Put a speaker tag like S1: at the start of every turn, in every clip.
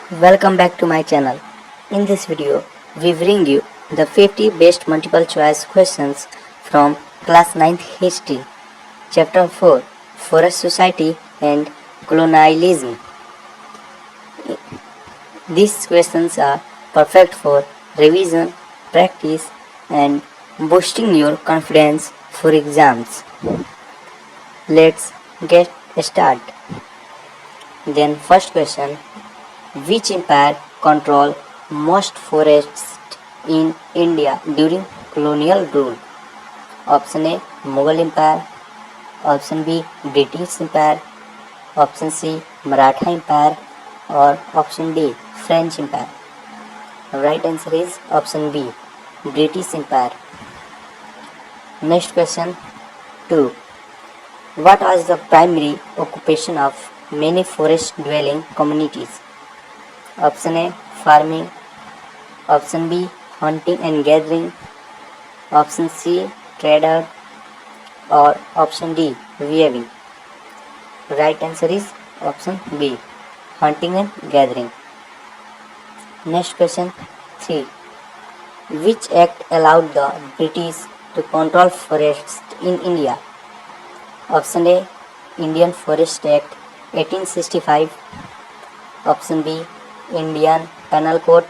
S1: Welcome back to my channel. In this video, we bring you the 50 best multiple choice questions from class 9th history, chapter 4, Forest Society and Colonialism. These questions are perfect for revision, practice and boosting your confidence for exams. Let's get started. Then first question, which empire controlled most forests in India during colonial rule? Option A, Mughal Empire. Option B, British Empire. Option C, Maratha Empire. Or option D, French Empire. The right answer is option B, British Empire. Next question 2. What was the primary occupation of many forest dwelling communities? Option A, farming. Option B, hunting and gathering. Option C, trader. Or option D, weaving. Right answer is option B, hunting and gathering. Next question 3. Which act allowed the British to control forests in India? Option A, Indian Forest Act 1865. Option B, Indian Penal Code.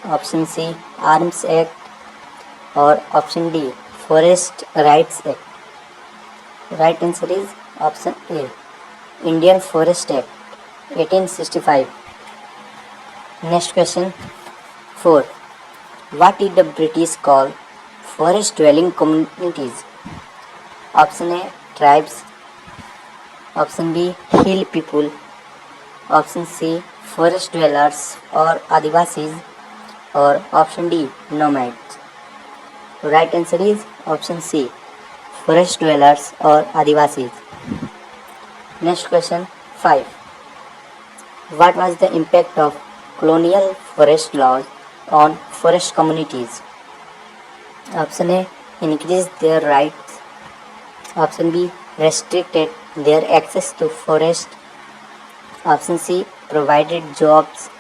S1: Option C, Arms Act. Or option D, Forest Rights Act. Right answer is option A, Indian Forest Act 1865. Next question 4. What did the British call forest dwelling communities? Option A, tribes. Option B, hill people. Option C, forest dwellers or Adivasis. Or option D, nomads. Right answer is option C, forest dwellers or Adivasis. Next question 5. What was the impact of colonial forest laws on forest communities? Option A, increased their rights. Option B, restricted their access to forest. Option C, provided jobs.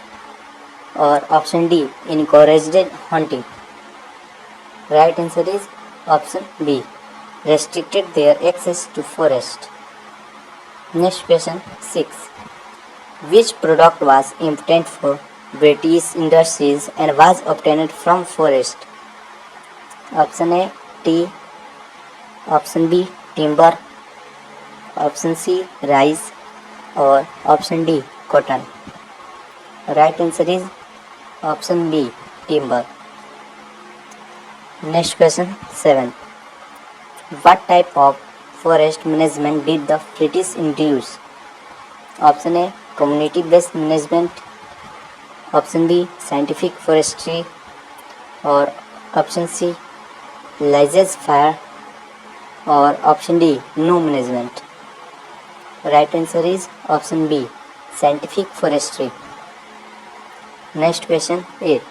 S1: Or option D, encouraged hunting. Right answer is option B, restricted their access to forest. Next question 6. Which product was important for British industries and was obtained from forest? Option A, tea. Option B, timber. Option C, rice. Or option D, cotton. Right answer is option B, timber. Next question 7. What type of forest management did the British introduce? Option A, community-based management. Option B, scientific forestry. Or option C, laissez-faire. Or option D, no management. Right answer is option B, scientific forestry. Next question 8.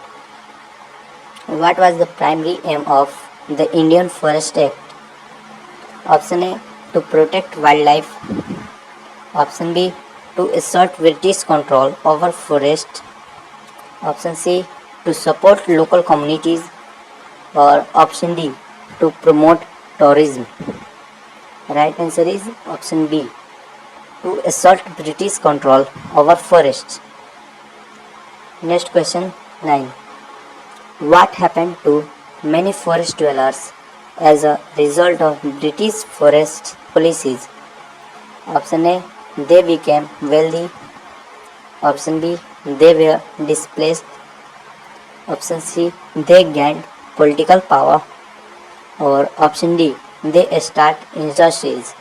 S1: What was the primary aim of the Indian Forest Act? Option A, to protect wildlife. Option B, to assert British control over forest. Option C, to support local communities. Or option D, to promote tourism. Right answer is option B, to assert British control over forests. Next question 9. What happened to many forest dwellers as a result of British forest policies? Option A, they became wealthy. Option B, they were displaced. Option C, they gained political power. Or option D, they start industries.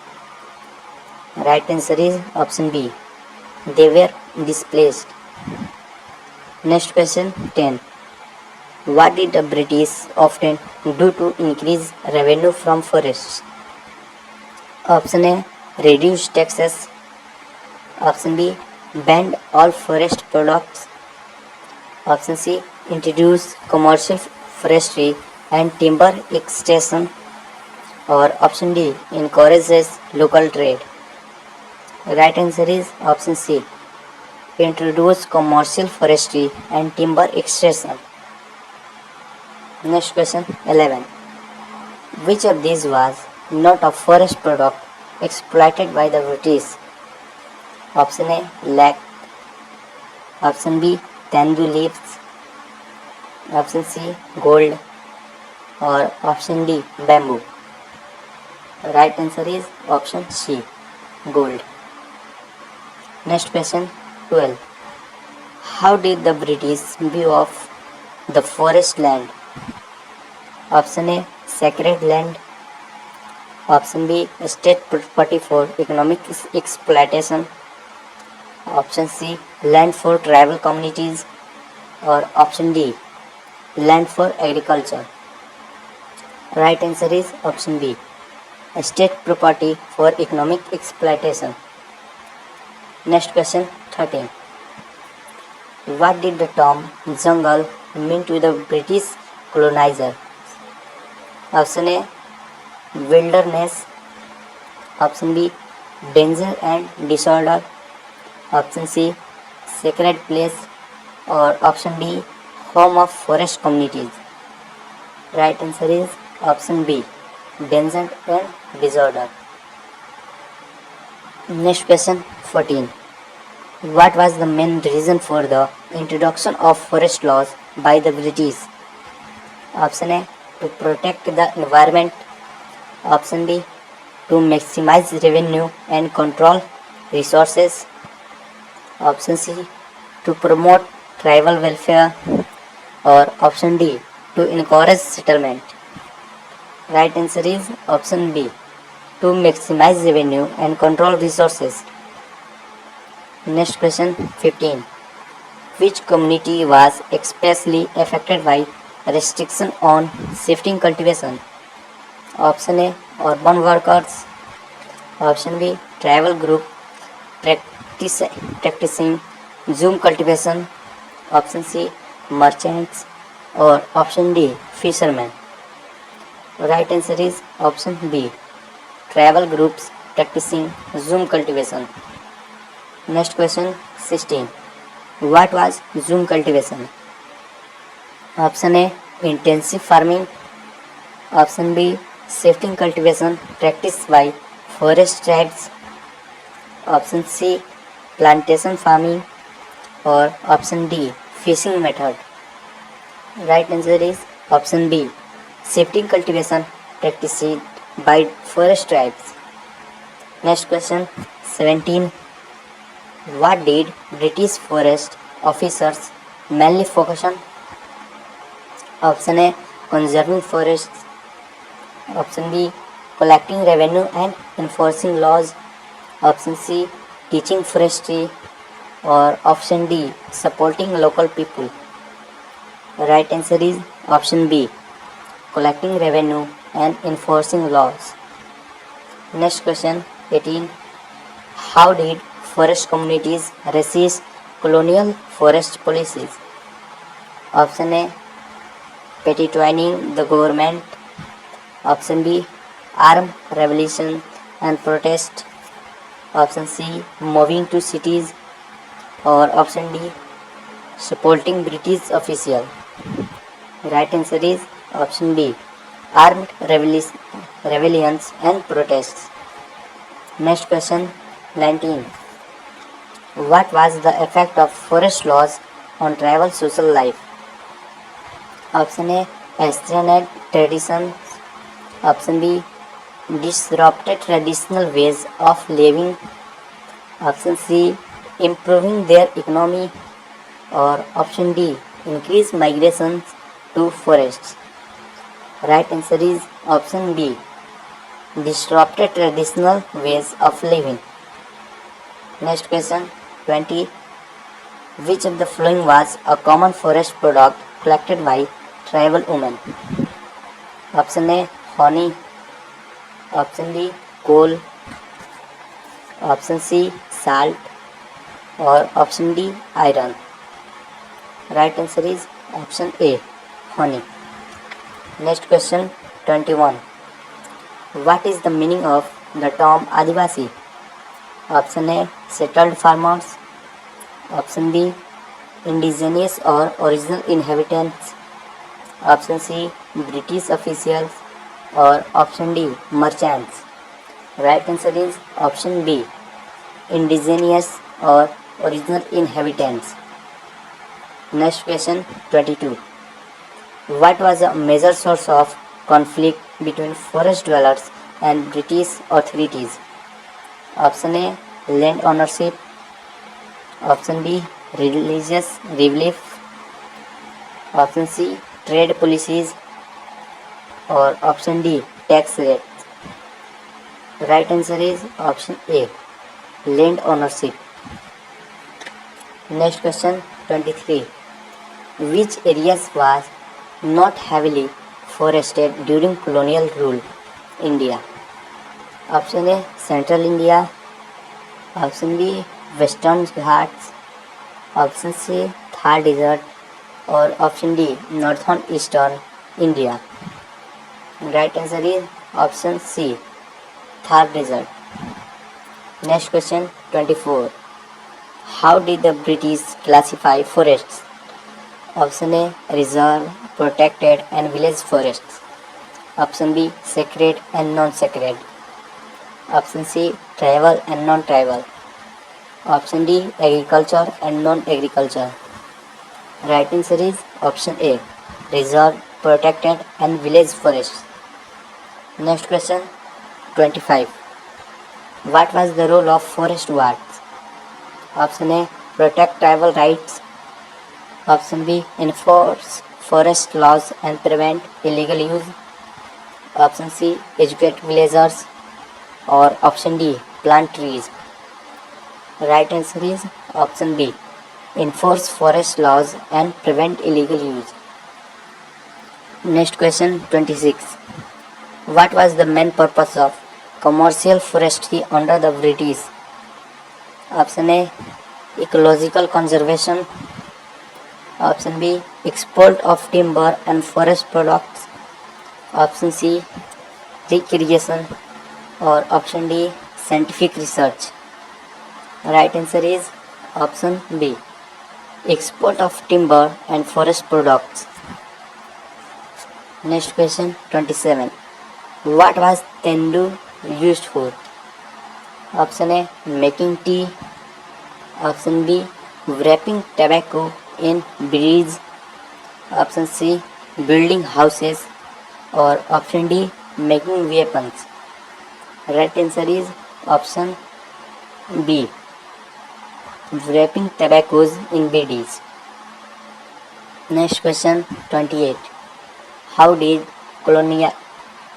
S1: Right answer is option B, they were displaced. Next question 10. What did the British often do to increase revenue from forests? Option A, reduce taxes. Option B, ban all forest products. Option C, introduce commercial forestry and timber extraction. Or option D, encourages local trade. Right answer is option C, introduced commercial forestry and timber extraction. Next question 11. Which of these was not a forest product exploited by the British? Option A, lac. Option B, tendu leaves. Option C, gold. Or option D, bamboo. Right answer is option C, gold. Next question 12. How did the British view of the forest land? Option A, sacred land. Option B, state property for economic exploitation. Option C, land for tribal communities. Or option D, land for agriculture. Right answer is option B, state property for economic exploitation. Next question 13. What did the term jungle mean to the British colonizer? Option A, wilderness. Option B, danger and disorder. Option C, sacred place. Or option D, home of forest communities. Right answer is option B, danger and disorder. Next question 14. What was the main reason for the introduction of forest laws by the British? Option A, to protect the environment. Option B, to maximize revenue and control resources. Option C, to promote tribal welfare. Or option D, to encourage settlement. Right answer is option B, to maximize revenue and control resources. Next question 15. Which community was especially affected by restriction on shifting cultivation? Option A, urban workers. Option B, tribal group practicing zoom cultivation. Option C, merchants. Or option D, fishermen. Right answer is option B, tribal groups practicing zoom cultivation. Next question 16. What was zoom cultivation? Option A, intensive farming. Option B, shifting cultivation practiced by forest tribes. Option C, plantation farming. Or option D, fishing method. Right answer is option B, shifting cultivation practiced by forest tribes. Next question 17. What did British forest officers mainly focus on? Option A, conserving forests. Option B, collecting revenue and enforcing laws. Option C, teaching forestry. Or option D, supporting local people. Right answer is option B, collecting revenue and enforcing laws. Next question 18. How did forest communities resist colonial forest policies? Option A, petitioning the government. Option B, armed revolution and protest. Option C, moving to cities. Or option D, supporting British officials. Right answer is option B, armed rebellions and protests. Next question 19. What was the effect of forest laws on tribal social life? Option A, extended traditions. Option B, disrupted traditional ways of living. Option C, improving their economy. Or option D, increased migrations to forests. Right answer is option B, disrupted traditional ways of living. Next question 20. Which of the following was a common forest product collected by tribal women? Option A, honey. Option B, coal. Option C, salt. Or option D, iron. Right answer is option A, honey. Next question 21. What is the meaning of the term Adivasi? Option A, settled farmers. Option B, indigenous or original inhabitants. Option C, British officials. Or option D, merchants. Right answer is option B, indigenous or original inhabitants. Next question 22. What was a major source of conflict between forest dwellers and British authorities? Option A, land ownership. Option B, religious relief. Option C, trade policies. Or option D, tax rates. Right answer is option A, land ownership. Next question 23. Which areas was not heavily forested during colonial rule? India. Option A, Central India. Option B, Western Ghats. Option C, Thar Desert. Or option D, Northern Eastern India. Right answer is option C, Thar Desert. Next question 24. How did the British classify forests? Option A, reserve, protected and village forests. Option B, sacred and non-sacred. Option C, tribal and non-tribal. Option D, agriculture and non-agriculture. Right answer is option A, reserve, protected and village forests. Next question 25. What was the role of forest wards? Option A, protect tribal rights. Option B, enforce forest laws and prevent illegal use. Option C, educate villagers. Or option D, plant trees. Right answer is option B, enforce forest laws and prevent illegal use. Next question 26. What was the main purpose of commercial forestry under the British? Option A, ecological conservation. Option B, export of timber and forest products. Option C, recreation. Or option D, scientific research. Right answer is option B, export of timber and forest products. Next question 27. What was Tendu used for? Option A, making tea. Option B, wrapping tobacco in beads. Option C, building houses. Or option D, making weapons. Right answer is option B, wrapping tobaccos in beads. Next question 28. How did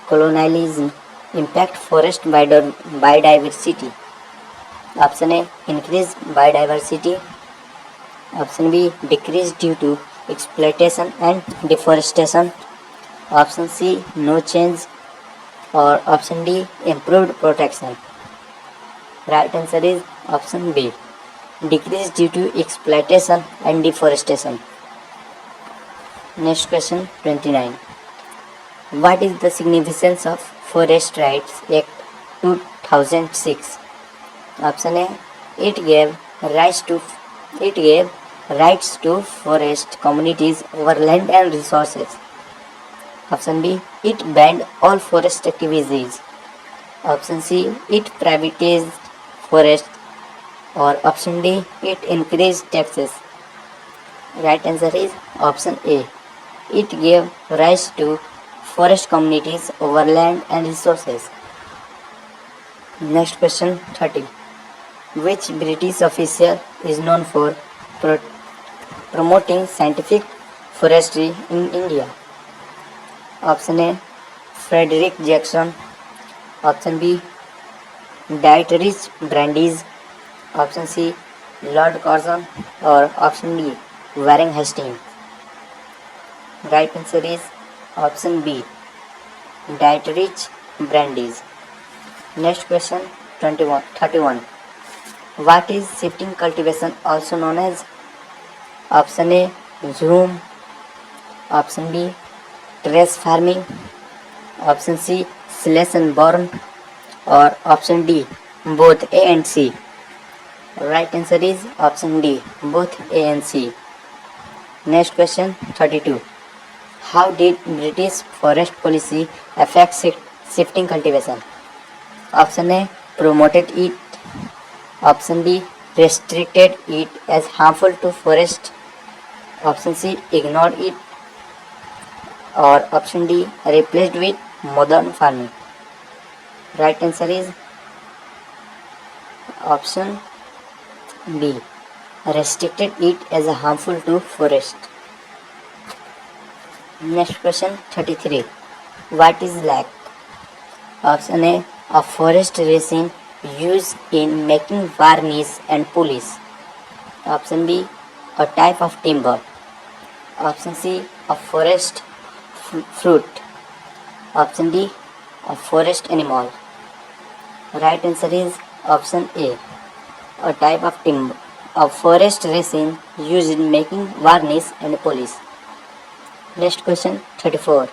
S1: colonialism impact forest biodiversity? Option A, increase biodiversity. Option B, decrease due to exploitation and deforestation. Option C, no change. Or option D, improved protection. Right answer is option B, decrease due to exploitation and deforestation. Next question 29. What is the significance of Forest Rights Act 2006? Option A, it gave rights to forest communities over land and resources. Option B, it banned all forest activities. Option C, it privatized forests. Or option D, it increased taxes. Right answer is option A, it gave rise to forest communities over land and resources. Next question 30. Which British official is known for promoting scientific forestry in India? Option A, Frederick Jackson. Option B, Dietrich Brandis. Option C, Lord Curzon. Or option D, Warren Hastings. Right answer is option B, Dietrich Brandis. Next question 31. What is shifting cultivation also known as? Option A, zoom. Option B, terrace farming. Option C, slash and burn. Or option D, both A and C. Right answer is option D, both A and C. Next question 32. How did British forest policy affect shifting cultivation? Option A, promoted it. Option B, restricted it as harmful to forest. Option C, ignored it. Or option D, replaced with modern farming. Right answer is option B, restricted it as harmful to forest. Next question 33. What is lac? Option A forest resin used in making varnish and polish. Option B, a type of timber. Option C, a forest fruit. Option D, a forest animal. Right answer is option A type of timber, a forest resin used in making varnish and polish. Next question 34.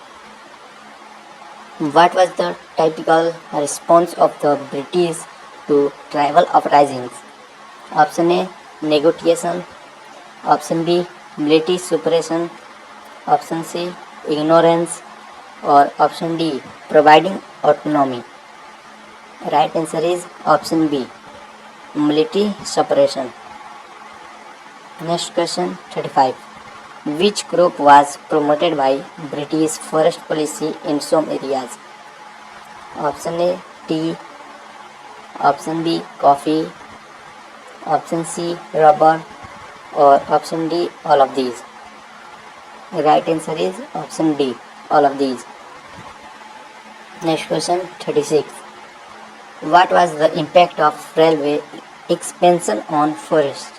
S1: What was the typical response of the British to tribal uprisings? Option A, negotiation. Option B, military suppression. Option C, ignorance. Or option D, providing autonomy. Right answer is option B, military suppression. Next question 35. Which crop was promoted by British forest policy in some areas? Option A, tea. Option B, coffee. Option C, rubber. Or option D, all of these. Right answer is option D, all of these. Next question 36. What was the impact of railway expansion on forest?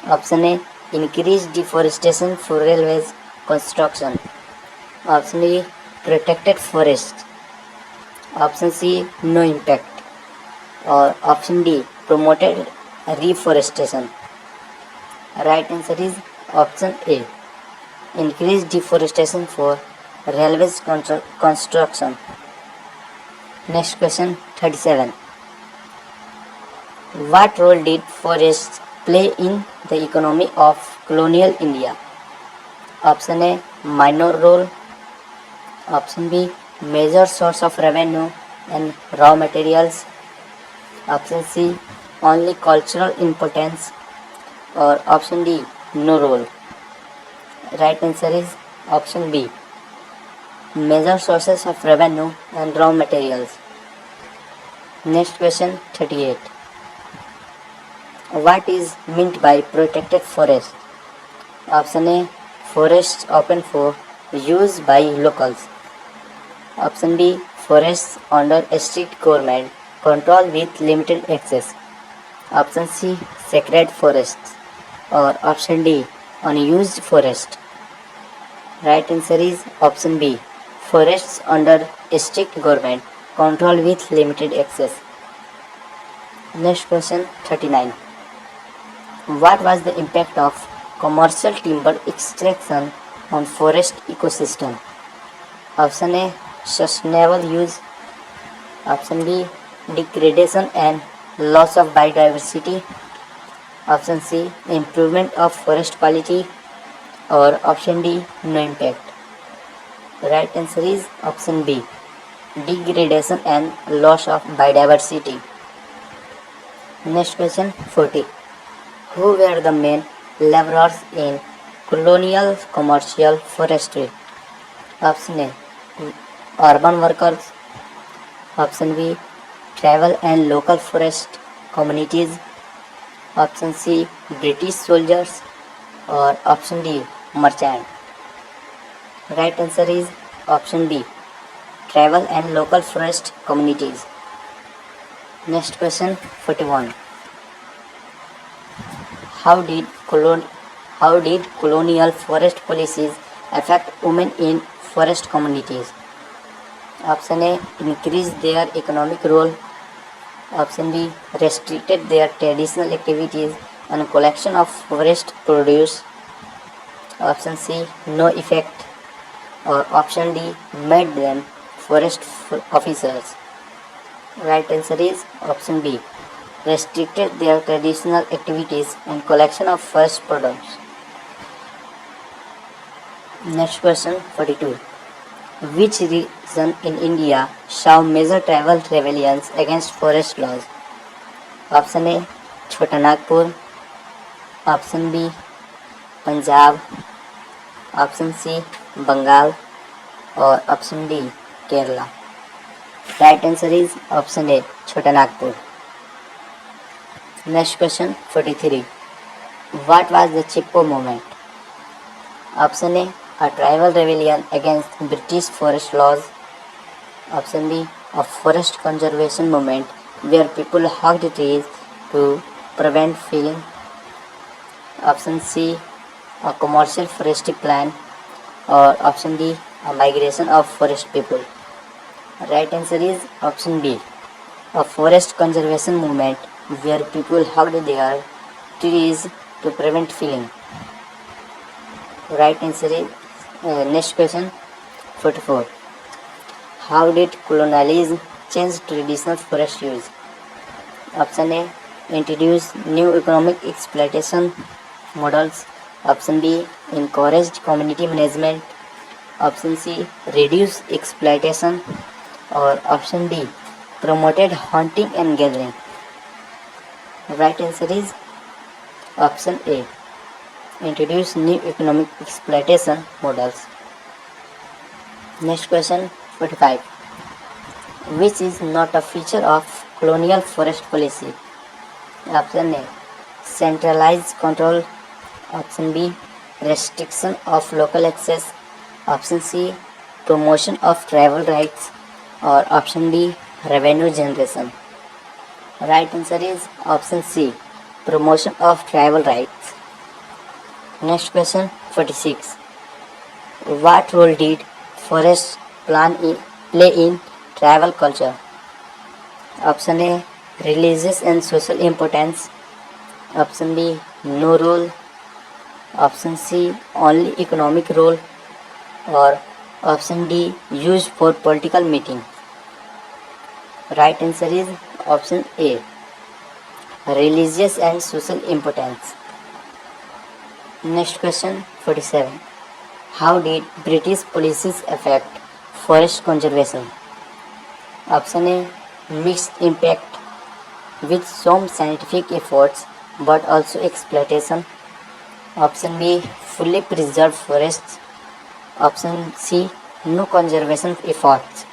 S1: Option A, increased deforestation for railways construction. Option B, protected forest. Option C, no impact. Or option D, promoted reforestation. Right answer is option A, increased deforestation for railways construction. Next question 37. What role did forests play in the economy of colonial India? Option A, minor role. Option B, major source of revenue and raw materials. Option C, only cultural importance. Or option D, no role. Right answer is option B, major sources of revenue and raw materials. Next question 38. What is meant by protected forest? Option A, forests open for use by locals. Option B, forests under strict government control with limited access. Option C, sacred forests. Or option D, unused forest. Right answer is option B, forests under strict government control with limited access. Next question 39. What was the impact of commercial timber extraction on forest ecosystem? Option A, sustainable use. Option B, degradation and loss of biodiversity. Option C, improvement of forest quality. Or option D, no impact. Right answer is option B, degradation and loss of biodiversity. Next question 40. Who were the main laborers in colonial commercial forestry? Option A, urban workers. Option B, tribal and local forest communities. Option C, British soldiers. Or option D, merchant. Right answer is option B, tribal and local forest communities. Next question 41. How did colonial forest policies affect women in forest communities? Option A, increased their economic role. Option B, restricted their traditional activities and collection of forest produce. Option C, no effect. Or option D, made them forest officers. Right answer is option B, restricted their traditional activities and collection of forest products. Next question 42. Which region in India saw major tribal rebellions against forest laws? Option A Chota Nagpur, option B Punjab, option C Bengal or option D Kerala. Right answer is option A Chota Nagpur. Next question 43. What was the Chipko movement? Option A tribal rebellion against British forest laws. Option B a forest conservation movement where people hugged trees to prevent felling. Option C a commercial forestry plan or option D a migration of forest people. Right answer is option B a forest conservation movement where people hugged their trees to prevent felling. Right answer is next question 44. How did colonialism change traditional forest use? Option A introduce new economic exploitation models. Option B encouraged community management. Option C reduce exploitation or option D promoted hunting and gathering. Right answer is option A introduce new economic exploitation models. Next question 45. Which is not a feature of colonial forest policy? Option A centralized control. Option B restriction of local access. Option C promotion of tribal rights or option D revenue generation. Right answer is option C promotion of tribal rights. Next question 46. What role did forest play in tribal culture? Option A religious and social importance. Option B no role. Option C only economic role or option D used for political meeting. Right answer is option A religious and social importance. Next question 47. How did British policies affect forest conservation? Option A mixed impact with some scientific efforts but also exploitation. Option B fully preserved forests. Option C no conservation efforts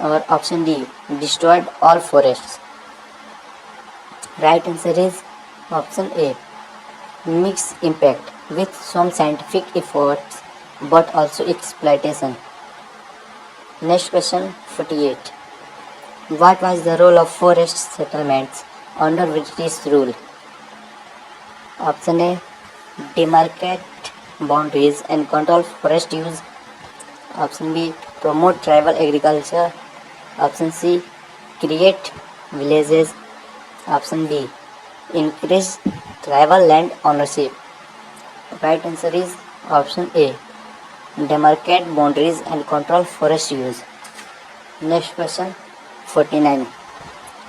S1: or option D destroyed all forests. Right answer is option A mixed impact with some scientific efforts but also exploitation. Next question 48. What was the role of forest settlements under British rule? Option A demarcate boundaries and control forest use. Option B promote tribal agriculture. Option C create villages. Option D increase tribal land ownership. Right answer is option A demarcate boundaries and control forest use. Next question 49.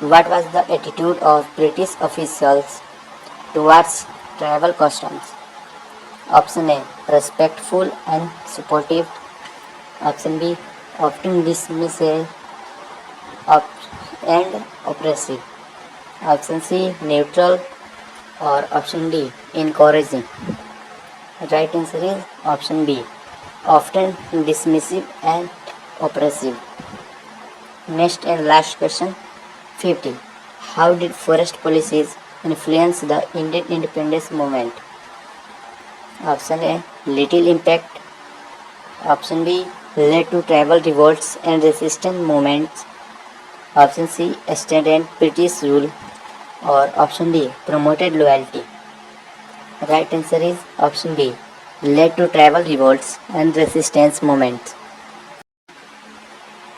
S1: What was the attitude of British officials towards tribal customs? Option A respectful and supportive. Option B often dismissive and oppressive. Option C neutral or option D encouraging. Right answer is option B often dismissive and oppressive. Next and last question 50. How did forest policies influence the Indian independence movement? Option A little impact. Option B led to tribal revolts and resistance movements. Option C extended British rule or option D promoted loyalty. Right answer is option B led to tribal revolts and resistance movements.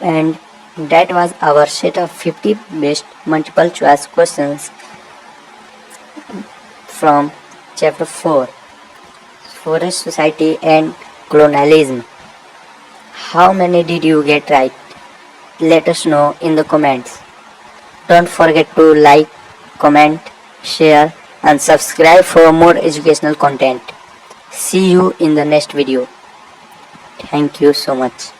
S1: And that was our set of 50 best multiple choice questions from chapter 4 Forest Society and Colonialism. How many did you get right? Let us know in the comments. Don't forget to like, comment, share and subscribe for more educational content. See you in the next video. Thank you so much.